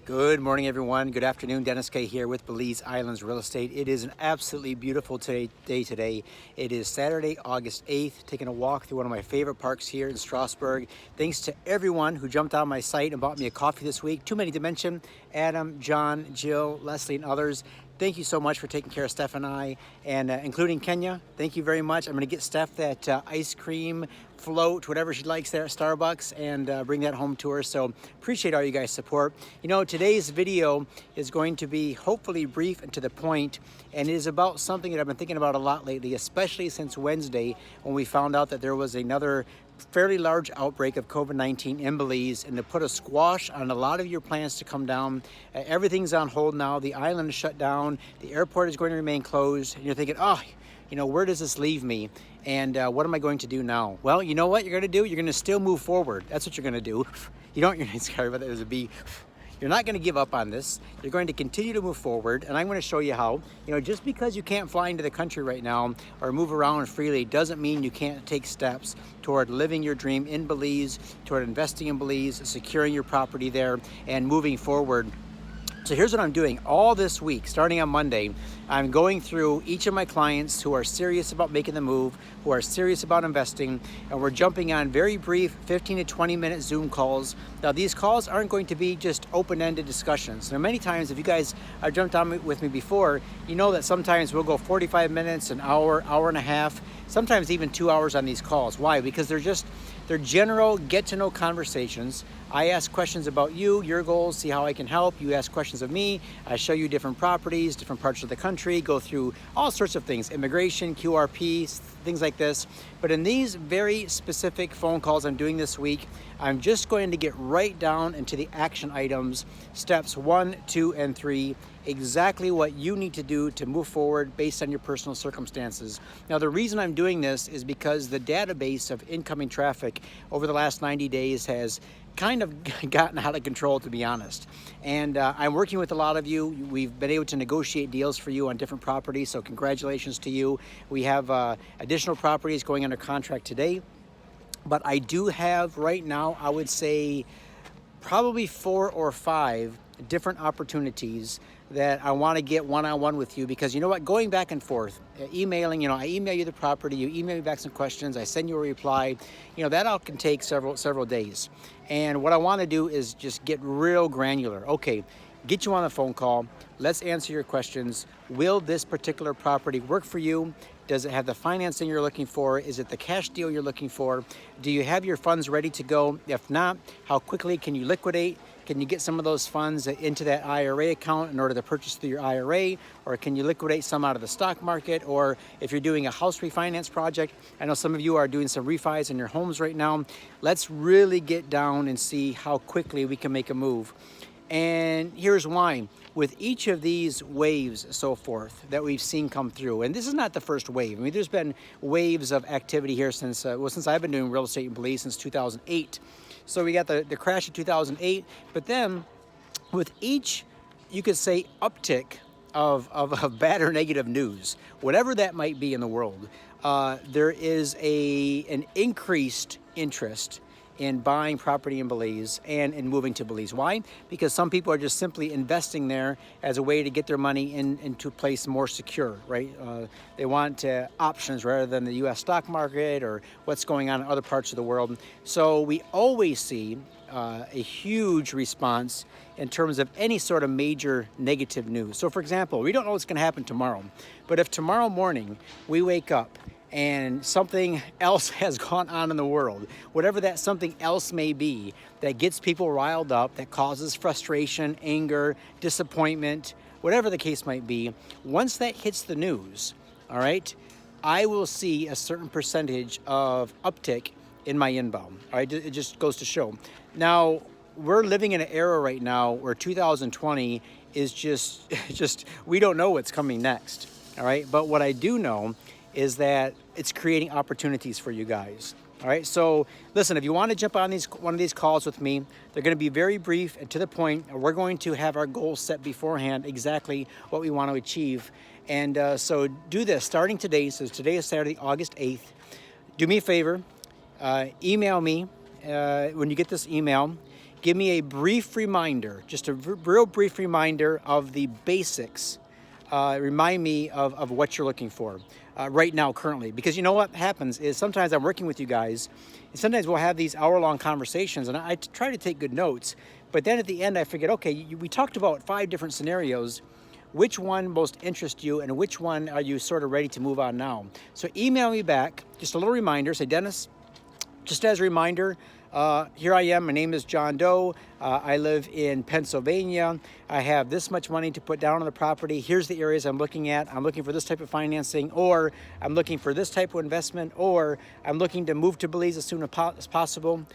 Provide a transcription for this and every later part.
Good morning, everyone. Good afternoon. Dennis Caye here with Belize Islands Real Estate. It is an absolutely beautiful day today. It is Saturday, August 8th, taking a walk through one of my favorite parks here in Strasbourg. Thanks to everyone who jumped on my site and bought me a coffee this week. Too many to mention. Adam, John, Jill, Leslie, and others. Thank you so much for taking care of Steph and I, and including Kenya. Thank you very much. I'm going to get Steph that ice cream float, whatever she likes there at Starbucks, and bring that home to her. So appreciate all you guys' support. You know, today's video is going to be hopefully brief and to the point, and it is about something that I've been thinking about a lot lately, especially since Wednesday when we found out that there was another fairly large outbreak of COVID-19 in Belize, and to put a squash on a lot of your plans to come down. Everything's on hold now. The island is shut down. The airport is going to remain closed. And you're thinking, oh, you know, where does this leave me? And what am I going to do now? Well, you know what you're going to do? You're going to still move forward. That's what you're going to do. You're sorry about that. There's a bee. You're not going to give up on this. You're going to continue to move forward, and I'm going to show you how. You know, just because you can't fly into the country right now or move around freely doesn't mean you can't take steps toward living your dream in Belize, toward investing in Belize, securing your property there, and moving forward. So here's what I'm doing all this week, starting on Monday. I'm going through each of my clients who are serious about making the move, who are serious about investing, and we're jumping on very brief 15 to 20 minute Zoom calls. Now, these calls aren't going to be just open-ended discussions. Now, many times, if you guys have jumped on with me before, you know that sometimes we'll go 45 minutes, an hour, hour and a half, sometimes even 2 hours on these calls. Why? Because they're general get-to-know conversations. I ask questions about you, your goals, see how I can help. You ask questions of me. I show you different properties, different parts of the country, go through all sorts of things, immigration, QRP, things like this. But in these very specific phone calls I'm doing this week, I'm just going to get right down into the action items, steps 1, 2, and 3, exactly what you need to do to move forward based on your personal circumstances. Now, the reason I'm doing this is because the database of incoming traffic over the last 90 days has kind of gotten out of control, to be honest. And I'm working with a lot of you. We've been able to negotiate deals for you on different properties, so congratulations to you. We have additional properties going under contract today. But I do have right now, I would say, probably 4 or 5 different opportunities that I want to get one-on-one with you, because you know what, going back and forth, emailing, I email you the property, you email me back some questions, I send you a reply, that all can take several days. And what I want to do is just get real granular. Okay, get you on a phone call, let's answer your questions. Will this particular property work for you? Does it have the financing you're looking for? Is it the cash deal you're looking for? Do you have your funds ready to go? If not, how quickly can you liquidate? Can you get some of those funds into that IRA account in order to purchase through your IRA? Or can you liquidate some out of the stock market? Or if you're doing a house refinance project, I know some of you are doing some refis in your homes right now. Let's really get down and see how quickly we can make a move. And here's why. With each of these waves, so forth, that we've seen come through, and this is not the first wave. I mean, there's been waves of activity here since I've been doing real estate in Belize since 2008. So we got the crash of 2008, but then with each, you could say, uptick of bad or negative news, whatever that might be in the world, there is an increased interest in buying property in Belize and in moving to Belize. Why? Because some people are just simply investing there as a way to get their money into a place more secure, right? They want options rather than the U.S. stock market or what's going on in other parts of the world. So we always see a huge response in terms of any sort of major negative news. So for example, we don't know what's going to happen tomorrow, but if tomorrow morning we wake up and something else has gone on in the world, whatever that something else may be, that gets people riled up, that causes frustration, anger, disappointment, whatever the case might be, once that hits the news, all right, I will see a certain percentage of uptick in my inbound. All right, it just goes to show. Now, we're living in an era right now where 2020 is just we don't know what's coming next. All right, but what I do know is that it's creating opportunities for you guys. All right, so listen, if you want to jump on one of these calls with me, they're going to be very brief and to the point. We're going to have our goals set beforehand, exactly what we want to achieve. And so do this starting today. So today is Saturday, August 8th. Do me a favor, email me when you get this email. give me a brief reminder, just a real brief reminder of the basics. Remind me of what you're looking for right now, currently. Because you know what happens is sometimes I'm working with you guys, and sometimes we'll have these hour-long conversations, and I try to take good notes, but then at the end I forget, okay, we talked about 5 different scenarios. Which one most interests you, and which one are you sort of ready to move on now? So email me back, just a little reminder, say, Dennis, just as a reminder, here I am, my name is John Doe, I live in Pennsylvania, I have this much money to put down on the property, here's the areas I'm looking at, I'm looking for this type of financing, or I'm looking for this type of investment, or I'm looking to move to Belize as soon as possible.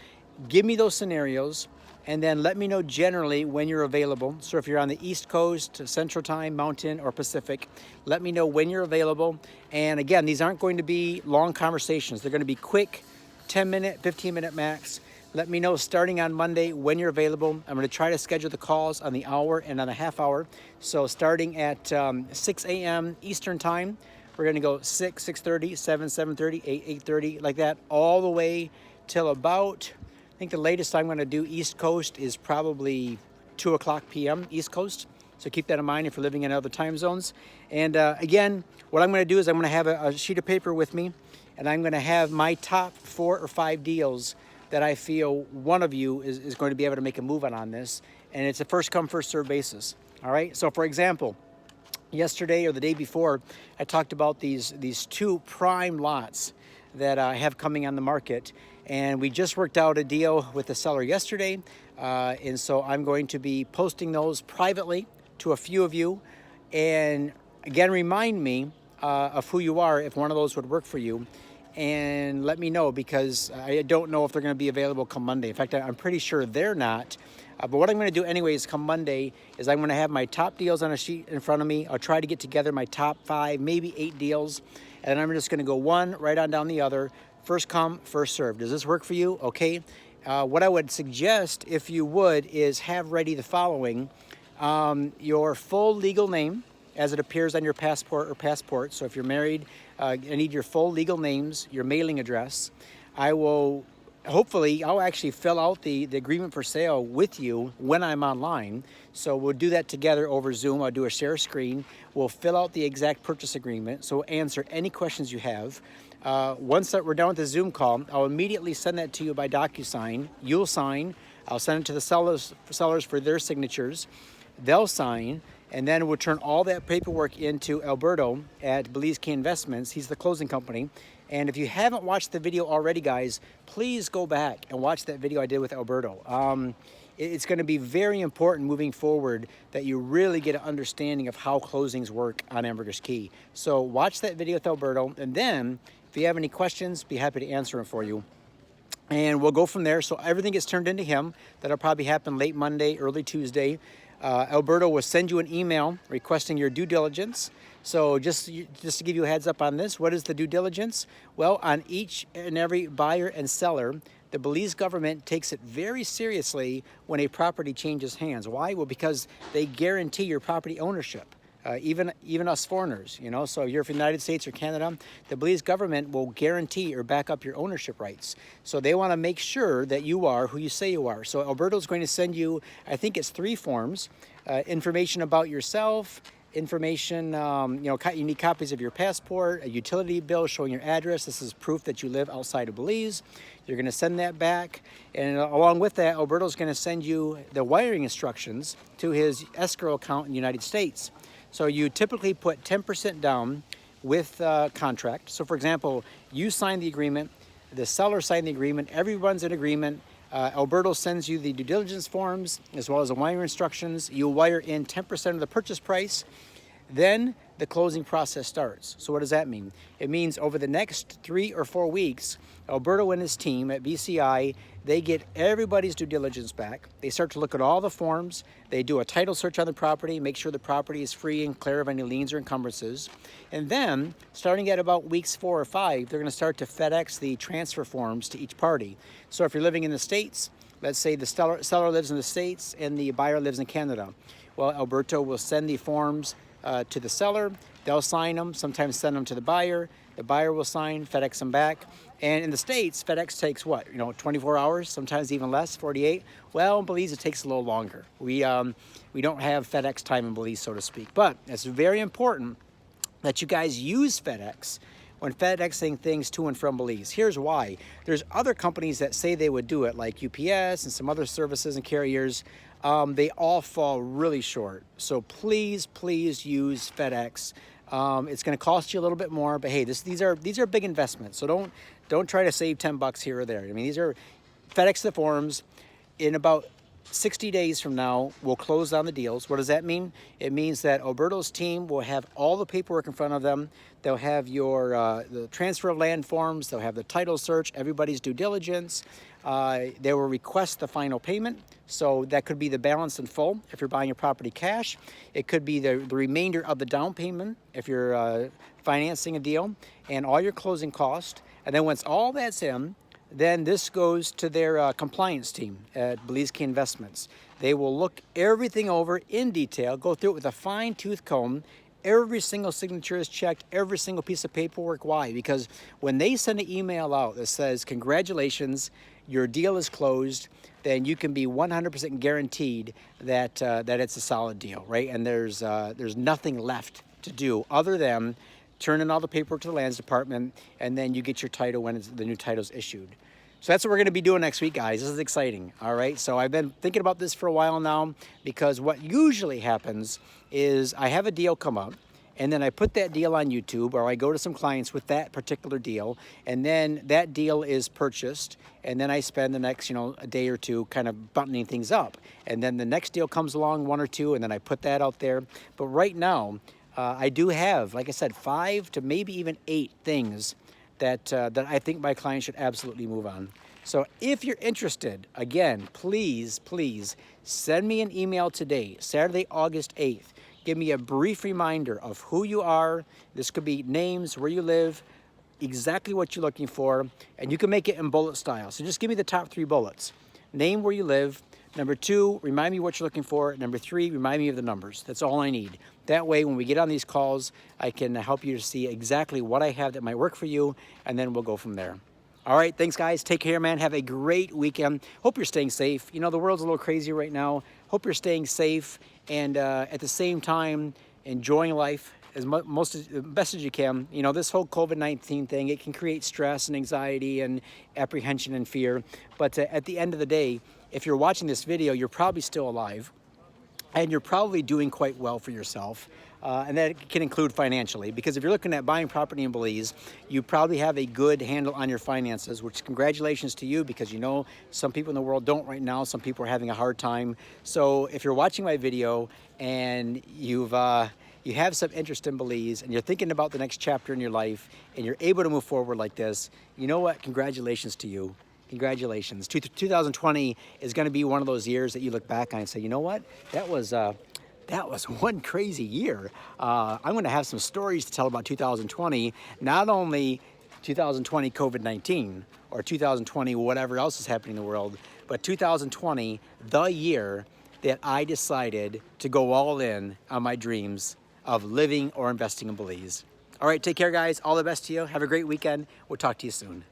Give me those scenarios, and then let me know generally when you're available. So if you're on the East Coast, Central Time, Mountain, or Pacific, let me know when you're available. And again, these aren't going to be long conversations. They're going to be quick, 10-minute, 15-minute max. Let me know starting on Monday when you're available. I'm going to try to schedule the calls on the hour and on the half hour. So starting at 6 a.m. Eastern Time, we're going to go 6, 6:30, 7, 7:30, 8, 8:30, like that, all the way till about, I think the latest I'm going to do East Coast is probably 2 o'clock p.m. East Coast. So keep that in mind if you're living in other time zones. And again, what I'm going to do is I'm going to have a sheet of paper with me, and I'm going to have my top 4 or 5 deals that I feel one of you is going to be able to make a move on this. And it's a first come, first serve basis. All right. So for example, yesterday or the day before, I talked about these 2 prime lots that I have coming on the market. And we just worked out a deal with the seller yesterday. And so I'm going to be posting those privately to a few of you. And again, remind me of who you are if one of those would work for you. And let me know, because I don't know if they're going to be available come Monday. In fact, I'm pretty sure they're not. But what I'm going to do anyways come Monday is I'm going to have my top deals on a sheet in front of me. I'll try to get together my top 5, maybe 8 deals. And I'm just going to go one right on down the other. First come, first serve. Does this work for you? Okay. What I would suggest, if you would, is have ready the following. Your full legal name as it appears on your passport or passports. So if you're married, I need your full legal names, your mailing address. I'll actually fill out the agreement for sale with you when I'm online. So we'll do that together over Zoom. I'll do a share screen. We'll fill out the exact purchase agreement. So answer any questions you have. Once that we're done with the Zoom call, I'll immediately send that to you by DocuSign. You'll sign. I'll send it to the sellers for their signatures. They'll sign. And then we'll turn all that paperwork into Alberto at Ambergris Caye Investments. He's the closing company. And if you haven't watched the video already, guys, please go back and watch that video I did with Alberto. It's going to be very important moving forward that you really get an understanding of how closings work on Ambergris Caye. So watch that video with Alberto, and then if you have any questions, be happy to answer them for you. And we'll go from there. So everything gets turned into him. That'll probably happen late Monday, early Tuesday. Alberto will send you an email requesting your due diligence. So just to give you a heads up on this, what is the due diligence? Well, on each and every buyer and seller, the Belize government takes it very seriously when a property changes hands. Why? Well, because they guarantee your property ownership. Even us foreigners, you know, so if you're from the United States or Canada, the Belize government will guarantee or back up your ownership rights. So they want to make sure that you are who you say you are. So Alberto's going to send you, I think it's 3 forms, information about yourself, information, you need copies of your passport, a utility bill showing your address. This is proof that you live outside of Belize. You're going to send that back. And along with that, Alberto's going to send you the wiring instructions to his escrow account in the United States. So you typically put 10% down with contract. So for example, you sign the agreement, the seller signed the agreement, everyone's in agreement. Alberto sends you the due diligence forms as well as the wire instructions. You wire in 10% of the purchase price. Then the closing process starts. So what does that mean? It means over the next 3 or 4 weeks, Alberto and his team at BCI, they get everybody's due diligence back. They start to look at all the forms. They do a title search on the property, make sure the property is free and clear of any liens or encumbrances. And then, starting at about weeks 4 or 5, they're going to start to FedEx the transfer forms to each party. So if you're living in the States, let's say the seller lives in the States and the buyer lives in Canada. Well, Alberto will send the forms to the seller. They'll sign them, sometimes send them to the buyer. the buyer will sign, FedEx them back. And in the States, FedEx takes what, 24 hours, sometimes even less, 48. Well, in Belize, it takes a little longer. We don't have FedEx time in Belize, so to speak. But it's very important that you guys use FedEx when FedExing things to and from Belize. Here's why. There's other companies that say they would do it, like UPS and some other services and carriers. They all fall really short. So please, please use FedEx. It's going to cost you a little bit more, but hey, these are big investments. So don't try to save 10 bucks here or there. I mean, these are FedEx the forms. In about 60 days from now, we'll close down the deals. What does that mean? It means that Alberto's team will have all the paperwork in front of them. They'll have your the transfer of land forms. They'll have the title search, everybody's due diligence. They will request the final payment. So that could be the balance in full if you're buying your property cash. It could be the remainder of the down payment if you're financing a deal, and all your closing costs. And then once all that's in, then this goes to their compliance team at Ambergris Caye Investments. They will look everything over in detail, go through it with a fine-tooth comb. Every single signature is checked, every single piece of paperwork. Why? Because when they send an email out that says, congratulations, your deal is closed, then you can be 100% guaranteed that that it's a solid deal, right? And there's nothing left to do other than turn in all the paperwork to the lands department, and then you get your title when the new title's issued. So that's what we're going to be doing next week, guys. This is exciting, all right? So I've been thinking about this for a while now, because what usually happens is I have a deal come up, and then I put that deal on YouTube, or I go to some clients with that particular deal, and then that deal is purchased, and then I spend the next, a day or two kind of buttoning things up. And then the next deal comes along, one or two, and then I put that out there. But right now, I do have, like I said, 5 to maybe even 8 things that I think my clients should absolutely move on. So if you're interested, again, please send me an email today, Saturday, August 8th. Give me a brief reminder of who you are. This could be names, where you live, exactly what you're looking for, and you can make it in bullet style. So just give me the top 3 bullets. Name, where you live. Number 2, remind me what you're looking for. Number 3, remind me of the numbers. That's all I need. That way, when we get on these calls, I can help you to see exactly what I have that might work for you, and then we'll go from there. All right, thanks, guys. Take care, man. Have a great weekend. Hope you're staying safe. The world's a little crazy right now. Hope you're staying safe, and at the same time, enjoying life as best as you can. This whole COVID-19 thing, it can create stress and anxiety and apprehension and fear. But at the end of the day, if you're watching this video, you're probably still alive, and you're probably doing quite well for yourself. And that can include financially, because if you're looking at buying property in Belize, you probably have a good handle on your finances, which congratulations to you, because some people in the world don't right now. Some people are having a hard time. So if you're watching my video and you have some interest in Belize, and you're thinking about the next chapter in your life, and you're able to move forward like this, you know what? Congratulations to you. Congratulations. 2020 is going to be one of those years that you look back on and say, you know what? That was one crazy year. I'm going to have some stories to tell about 2020, not only 2020 COVID-19 or 2020 whatever else is happening in the world, but 2020, the year that I decided to go all in on my dreams of living or investing in Belize. All right, take care, guys. All the best to you. Have a great weekend. We'll talk to you soon.